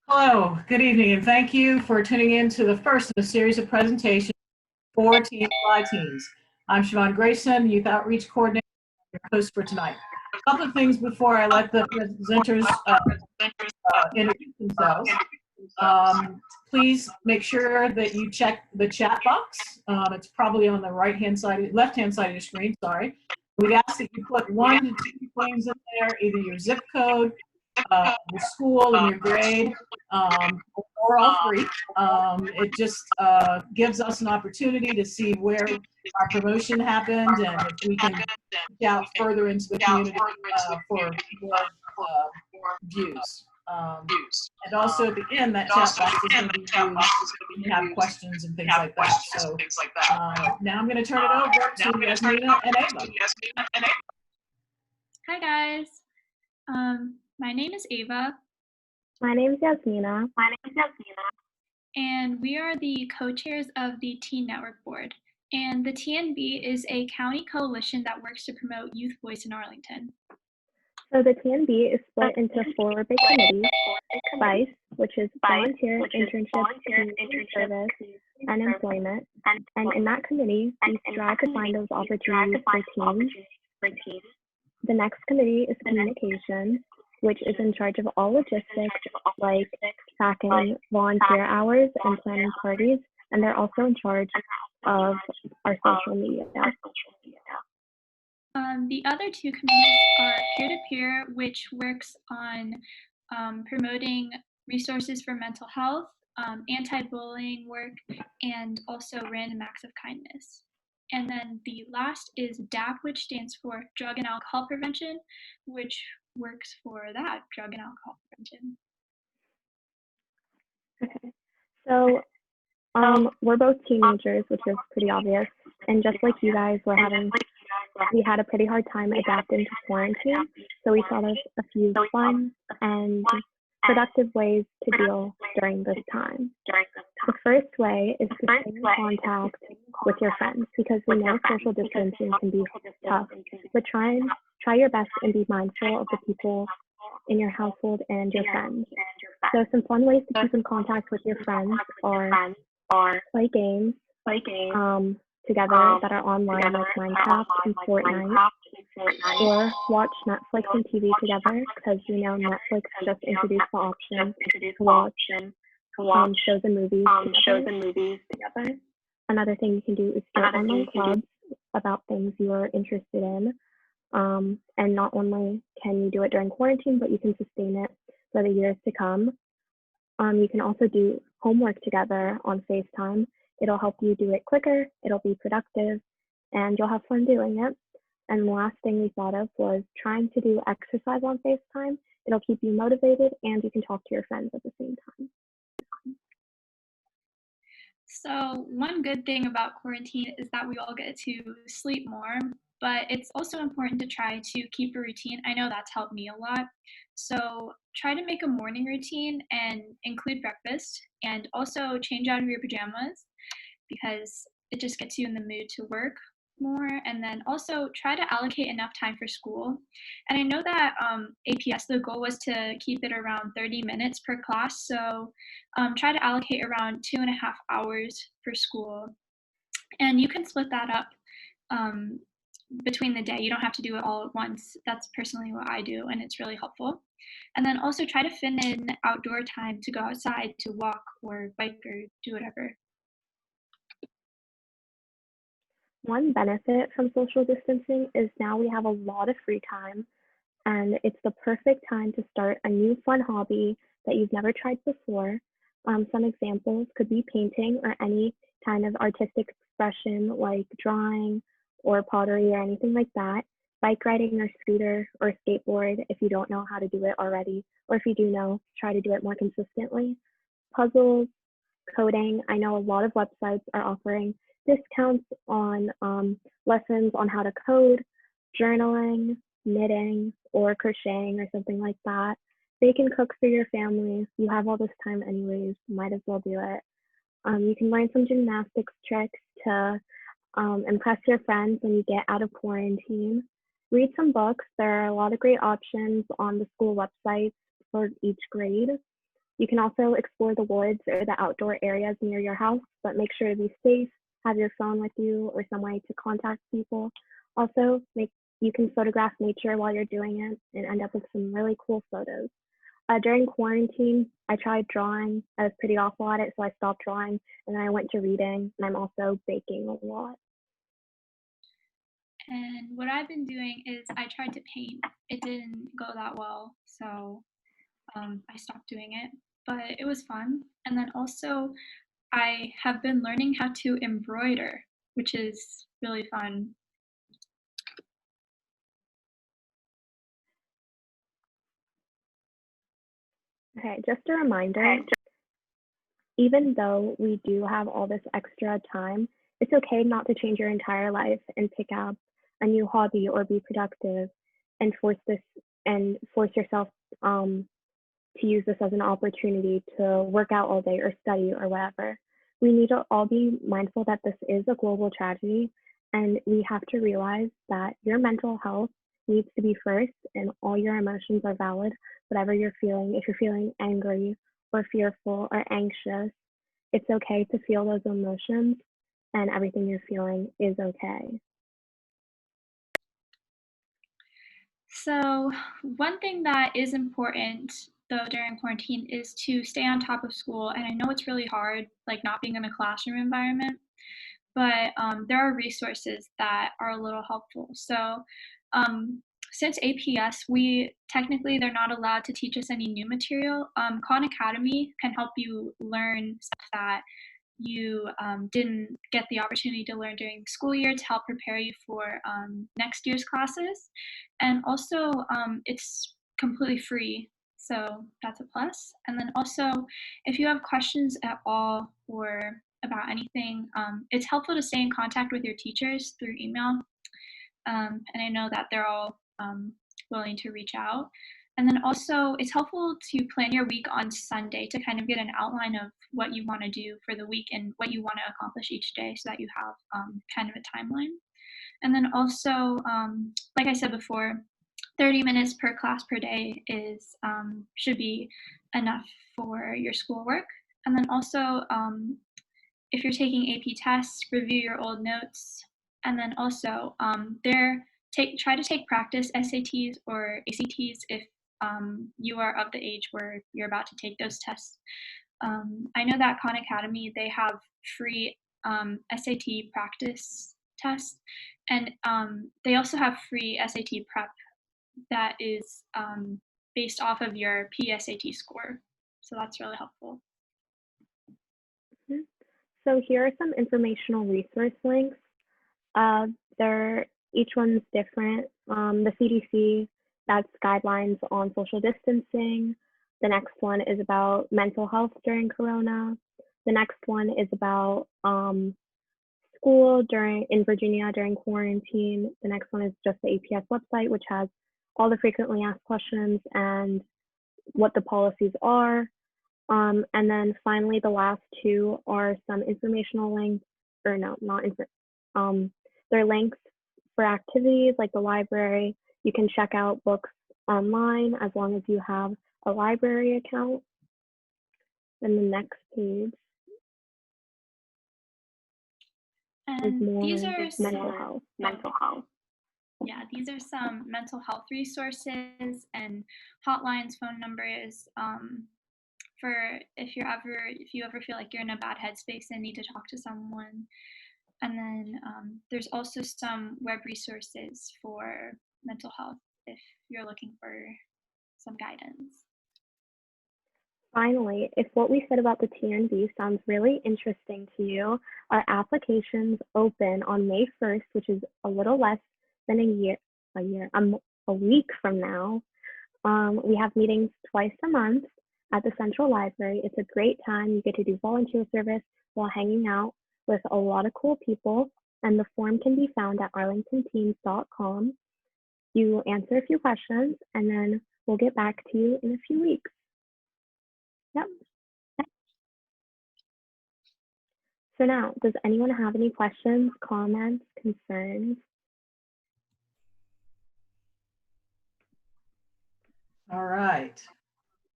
Hello, good evening, and thank you for tuning in to the first of a series of presentations for TNB teens. I'm Siobhan Grayson, Youth Outreach Coordinator, your host for tonight. A couple of things before I let the presenters introduce themselves. Please make sure that you check the chat box. It's probably on the left-hand side of your screen, sorry. We'd ask that you put 1 to 2 things in there, either your zip code, your school and your grade, or all three. It just gives us an opportunity to see where our promotion happened and if we can reach out further into the community for more views. And also at the end, that chat box is going to be used when you have questions and things like that. So now I'm going to turn it over to Yasmina and Ava. Hi guys, my name is Ava. My name is Yasmina. And we are the co-chairs of the Teen Network Board. And the TNB is a county coalition that works to promote youth voice in Arlington. So the TNB is split into 4 big committees: SPICE, which is Volunteer, Internship, Community Service, and Employment. And in that committee, we strive to find those opportunities for teens. The next committee is Communications, which is in charge of all logistics, like tracking volunteer hours and planning parties, and they're also in charge of our social media. The other 2 committees are Peer-to-Peer, which works on promoting resources for mental health, anti-bullying work, and also random acts of kindness. And then the last is DAP, which stands for Drug and Alcohol Prevention, which works for that, drug and alcohol prevention. Okay, so we're both teenagers, which is pretty obvious. And just like you guys, we had a pretty hard time adapting to quarantine. So we thought of a few fun and productive ways to deal during this time. The first way is to stay in contact with your friends, because we know social distancing can be tough, but try your best and be mindful of the people in your household and your friends. So some fun ways to keep in contact with your friends are play games together that are online, like Minecraft and Fortnite, or watch Netflix and TV together, because we know Netflix just introduced the option to watch shows and movies together. Another thing you can do is start online clubs about things you are interested in. And not only can you do it during quarantine, but you can sustain it for the years to come. You can also do homework together on FaceTime. It'll help you do it quicker, it'll be productive, and you'll have fun doing it. And the last thing we thought of was trying to do exercise on FaceTime. It'll keep you motivated, and you can talk to your friends at the same time. So one good thing about quarantine is that we all get to sleep more, but it's also important to try to keep a routine. I know that's helped me a lot. So try to make a morning routine and include breakfast, and also change out of your pajamas, because it just gets you in the mood to work more. And then also try to allocate enough time for school. And I know that APS, the goal was to keep it around 30 minutes per class. So try to allocate around 2.5 hours for school. And you can split that up between the day. You don't have to do it all at once. That's personally what I do, and it's really helpful. And then also try to fit in outdoor time to go outside to walk or bike or do whatever. One benefit from social distancing is now we have a lot of free time, and it's the perfect time to start a new fun hobby that you've never tried before. Some examples could be painting or any kind of artistic expression like drawing or pottery or anything like that. Bike riding or scooter or skateboard if you don't know how to do it already, or if you do know, try to do it more consistently. Puzzles, coding. I know a lot of websites are offering discounts on lessons on how to code, journaling, knitting, or crocheting or something like that. Bake and cook for your family. You have all this time anyways, might as well do it. You can learn some gymnastics tricks to impress your friends when you get out of quarantine. Read some books. There are a lot of great options on the school websites for each grade. You can also explore the woods or the outdoor areas near your house, but make sure to be safe, have your phone with you or some way to contact people. Also, you can photograph nature while you're doing it and end up with some really cool photos. During quarantine, I tried drawing. I was pretty awful at it, so I stopped drawing, and then I went to reading, and I'm also baking a lot. And what I've been doing is I tried to paint. It didn't go that well, so I stopped doing it, but it was fun. And then also, I have been learning how to embroider, which is really fun. Okay, just a reminder, even though we do have all this extra time, it's okay not to change your entire life and pick up a new hobby or be productive and force yourself to use this as an opportunity to work out all day or study or whatever. We need to all be mindful that this is a global tragedy, and we have to realize that your mental health needs to be first and all your emotions are valid, whatever you're feeling. If you're feeling angry or fearful or anxious, it's okay to feel those emotions, and everything you're feeling is okay. So, one thing that is important though during quarantine is to stay on top of school. And I know it's really hard, like not being in a classroom environment, but there are resources that are a little helpful. So, um, since APS, we technically they're not allowed to teach us any new material. Khan Academy can help you learn stuff that you didn't get the opportunity to learn during the school year to help prepare you for next year's classes. And also, it's completely free, so that's a plus. And then also, if you have questions at all or about anything, it's helpful to stay in contact with your teachers through email. And I know that they're all willing to reach out. And then also, it's helpful to plan your week on Sunday to kind of get an outline of what you want to do for the week and what you want to accomplish each day so that you have kind of a timeline. And then also, like I said before, 30 minutes per class per day is should be enough for your schoolwork. And then also, if you're taking AP tests, review your old notes, and then also try to take practice SATs or ACTs if you are of the age where you're about to take those tests. I know that Khan Academy they have free SAT practice tests, and they also have free SAT prep that is based off of your PSAT score. So that's really helpful. Mhm. So here are some informational resource links. Uh, they're each one's different. The CDC, that's guidelines on social distancing. The next one is about mental health during Corona. The next one is about school in Virginia during quarantine. The next one is just the APS website, which has all the frequently asked questions and what the policies are. And then finally, the last two are some informational links, or no, not info. They're links for activities like the library. You can check out books online as long as you have a library account. And the next page is And more these are mental health. yeah, these are some mental health resources and hotlines, phone numbers for if you ever feel like you're in a bad headspace and need to talk to someone. And then there's also some web resources for mental health if you're looking for some guidance. Finally, if what we said about the TNB sounds really interesting to you, our applications open on May 1st, which is a little less than a week from now. We have meetings twice a month at the Central Library. It's a great time. You get to do volunteer service while hanging out with a lot of cool people, and the form can be found at arlingtonteens.com. You answer a few questions, and then we'll get back to you in a few weeks. Yep. So now, does anyone have any questions, comments, concerns? All right.